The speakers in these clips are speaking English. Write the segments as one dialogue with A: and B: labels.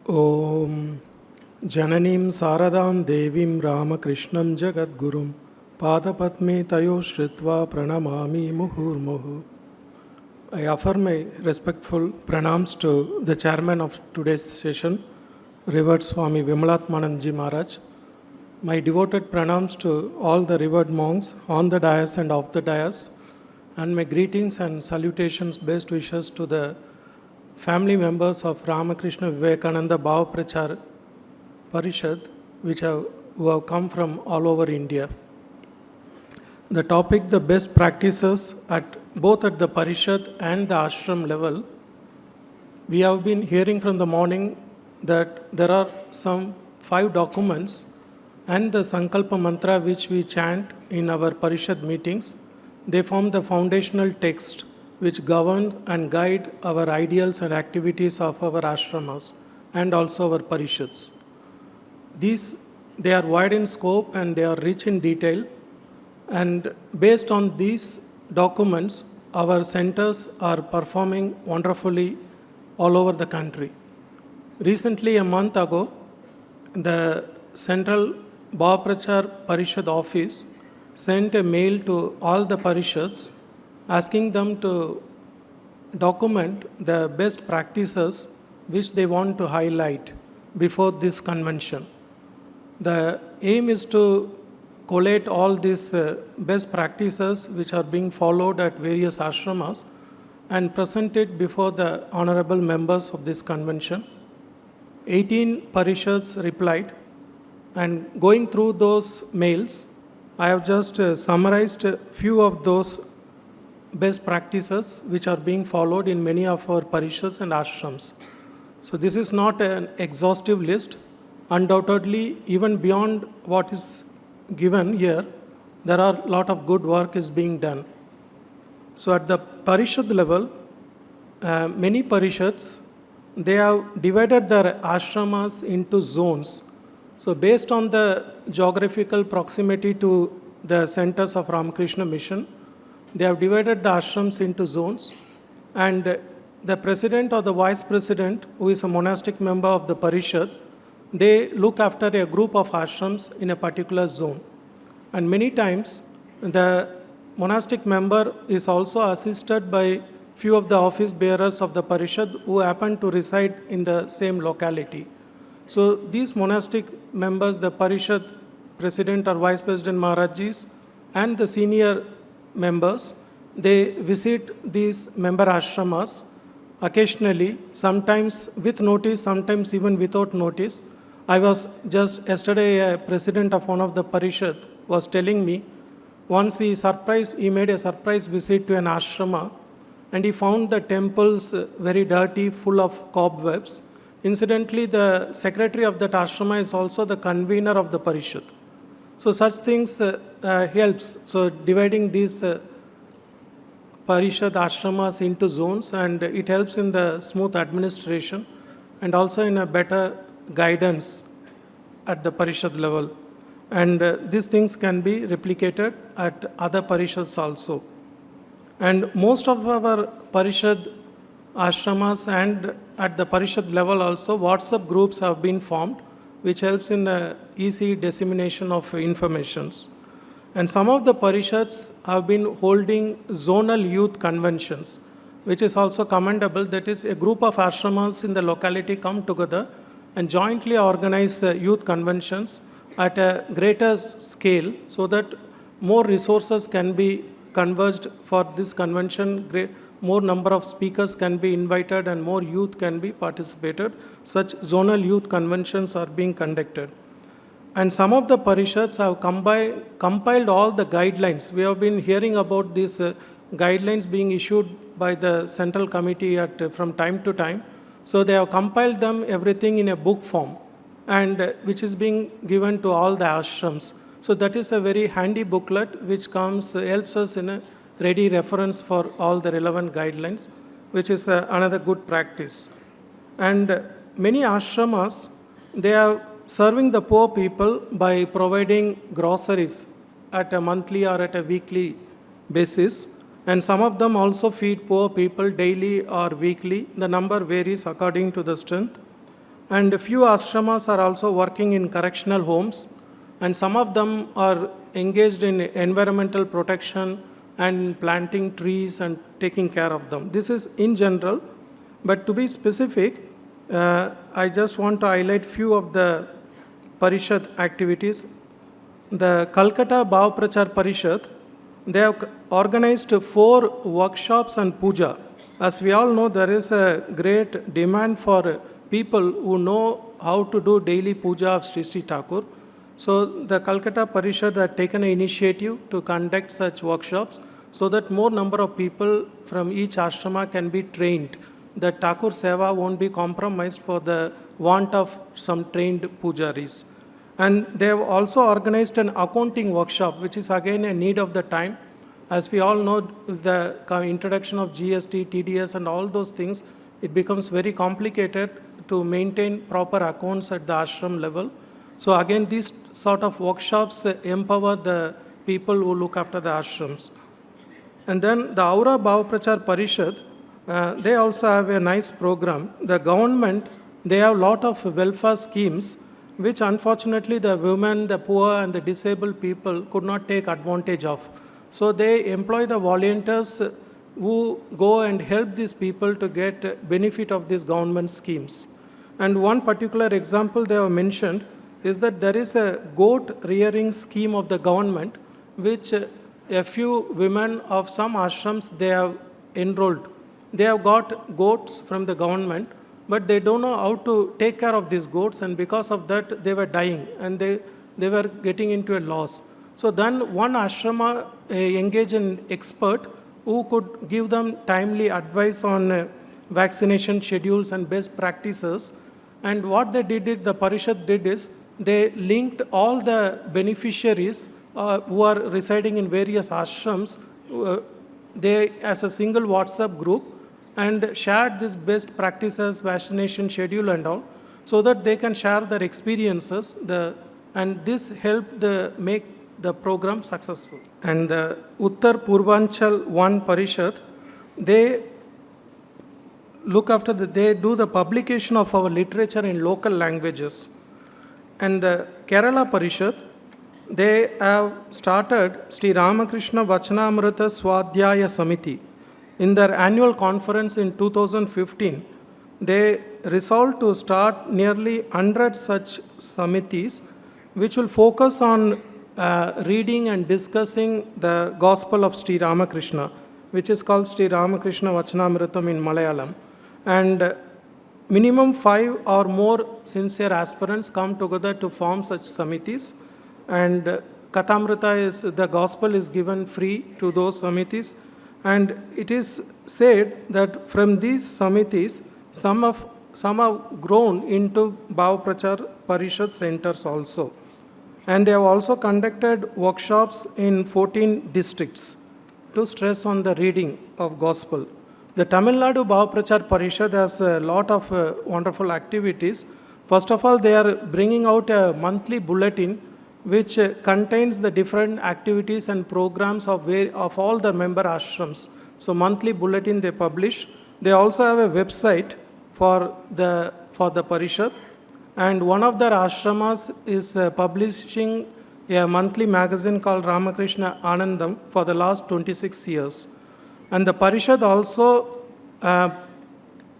A: Om Jananim Saradam Devim Ramakrishnan Jagadgurum Padapatme Tayo Shritva Pranamami Muhurmuhu. I offer my respectful pranams to the chairman of today's session, Revered Swami Vimalatmanandji Maharaj. My devoted pranams to all the revered monks on the dais and off the dais, and my greetings and salutations, best wishes to the family members of Ramakrishna-Vivekananda Bhava Prachar Parishads, who have come from all over India. The topic, the best practices both at the Parishad and the Ashram level. We have been hearing from the morning that there are some 5 documents and the Sankalpa Mantra which we chant in our Parishad meetings. They form the foundational text which govern and guide our ideals and activities of our Ashramas and also our Parishads. They are wide in scope and they are rich in detail, and based on these documents, our centers are performing wonderfully all over the country. Recently, a month ago, the Central Bhava Prachar Parishad office sent a mail to all the Parishads asking them to document the best practices which they want to highlight before this convention. The aim is to collate all these best practices which are being followed at various ashramas and present it before the honorable members of this convention. 18 Parishads replied, and going through those mails, I have just summarized a few of those best practices which are being followed in many of our parishads and ashrams. So this is not an exhaustive list. Undoubtedly, even beyond what is given here, there are a lot of good work is being done. So at the Parishad level, many Parishads, they have divided their ashramas into zones. So based on the geographical proximity to the centers of Ramakrishna Mission, they have divided the ashrams into zones, and the president or the vice president, who is a monastic member of the Parishad, they look after a group of ashrams in a particular zone. And many times, the monastic member is also assisted by few of the office bearers of the Parishad who happen to reside in the same locality. So these monastic members, the Parishad president or vice president Maharajis and the senior members, they visit these member ashramas occasionally, sometimes with notice, sometimes even without notice. I was just yesterday, a president of one of the Parishad was telling me, once he made a surprise visit to an ashrama, and he found the temples very dirty, full of cobwebs. Incidentally, the secretary of that ashrama is also the convener of the Parishad. So such things helps. So dividing these Parishad ashramas into zones, and it helps in the smooth administration and also in a better guidance at the Parishad level. And these things can be replicated at other Parishads also. And most of our Parishad ashramas and at the Parishad level also, WhatsApp groups have been formed, which helps in the easy dissemination of informations. And some of the Parishads have been holding zonal youth conventions, which is also commendable. That is, a group of ashramas in the locality come together and jointly organize youth conventions at a greater scale so that more resources can be converged for this convention, more number of speakers can be invited and more youth can be participated. Such zonal youth conventions are being conducted. And some of the Parishads have compiled all the guidelines. We have been hearing about these guidelines being issued by the central committee from time to time. So they have compiled them, everything in a book form, and which is being given to all the ashrams. So that is a very handy booklet which helps us in a ready reference for all the relevant guidelines, which is another good practice. And many ashramas, they are serving the poor people by providing groceries at a monthly or at a weekly basis. And some of them also feed poor people daily or weekly. The number varies according to the strength. And a few ashramas are also working in correctional homes, and some of them are engaged in environmental protection and planting trees and taking care of them. This is in general, but to be specific, I just want to highlight few of the Parishad activities. The Calcutta Bhava Prachar Parishad, they have organized 4 workshops and puja. As we all know, there is a great demand for people who know how to do daily puja of Sri Sri Thakur. So the Calcutta Parishad had taken an initiative to conduct such workshops so that more number of people from each ashrama can be trained. The Thakur Seva won't be compromised for the want of some trained pujaris. And they have also organized an accounting workshop, which is again a need of the time. As we all know, the introduction of GST, TDS and all those things, it becomes very complicated to maintain proper accounts at the ashram level. So again, these sort of workshops empower the people who look after the ashrams. And then the Aura Bhava Prachar Parishad, they also have a nice program. The government, they have a lot of welfare schemes, which unfortunately the women, the poor and the disabled people could not take advantage of. So they employ the volunteers who go and help these people to get benefit of these government schemes. And one particular example they have mentioned is that there is a goat rearing scheme of the government, which a few women of some ashrams, they have enrolled. They have got goats from the government, but they don't know how to take care of these goats, and because of that, they were dying and they were getting into a loss. So then one ashrama engaged an expert who could give them timely advice on vaccination schedules and best practices. And what they did is, the Parishad did is, they linked all the beneficiaries who are residing in various ashrams, they as a single WhatsApp group, and shared this best practices, vaccination schedule and all, so that they can share their experiences, and this helped make the program successful. And the Uttar Purvanchal 1 Parishad, they look after they do the publication of our literature in local languages. And the Kerala Parishad, they have started Sri Ramakrishna Vachanamrita Swadhyaya Samiti. In their annual conference in 2015, they resolved to start nearly 100 such samitis, which will focus on reading and discussing the Gospel of Sri Ramakrishna, which is called Sri Ramakrishna Vachanamritam in Malayalam. And minimum 5 or more sincere aspirants come together to form such samitis. And Kathamrita is, the Gospel is given free to those samitis. And it is said that from these samitis, some have grown into Bhava Prachar Parishad centers also. And they have also conducted workshops in 14 districts to stress on the reading of Gospel. The Tamil Nadu Bhava Prachar Parishad has a lot of wonderful activities. First of all, they are bringing out a monthly bulletin which contains the different activities and programs of all the member ashrams. So monthly bulletin they publish. They also have a website for the Parishad, and one of their ashramas is publishing a monthly magazine called Ramakrishna Anandam for the last 26 years. And the Parishad also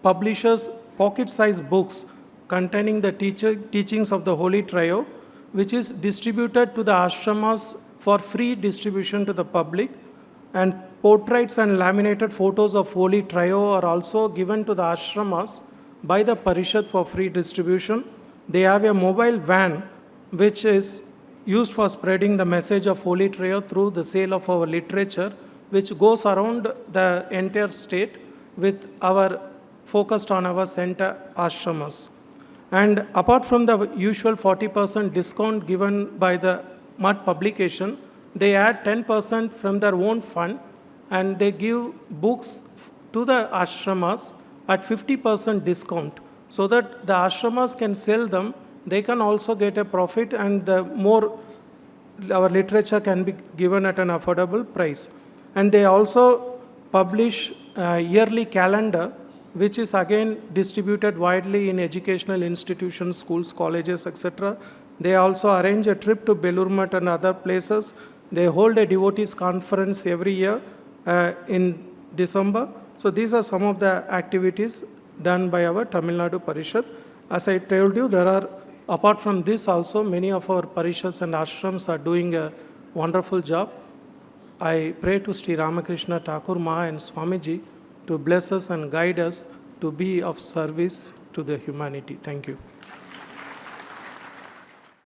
A: publishes pocket-sized books containing the teachings of the Holy Trio, which is distributed to the ashramas for free distribution to the public. And portraits and laminated photos of Holy Trio are also given to the ashramas by the Parishad for free distribution. They have a mobile van which is used for spreading the message of Holy Trio through the sale of our literature, which goes around the entire state with our focused on our center ashramas. And apart from the usual 40% discount given by the MUD publication, they add 10% from their own fund, and they give books to the ashramas at 50% discount, so that the ashramas can sell them. They can also get a profit, and the more our literature can be given at an affordable price. And they also publish a yearly calendar which is again distributed widely in educational institutions, schools, colleges, etc. They also arrange a trip to Belur Math and other places. They hold a devotees conference every year in December. So these are some of the activities done by our Tamil Nadu Parishad. As I told you, there are, apart from this also, many of our parishads and ashrams are doing a wonderful job. I pray to Sri Ramakrishna Thakur Ma and Swamiji to bless us and guide us to be of service to the humanity. Thank you.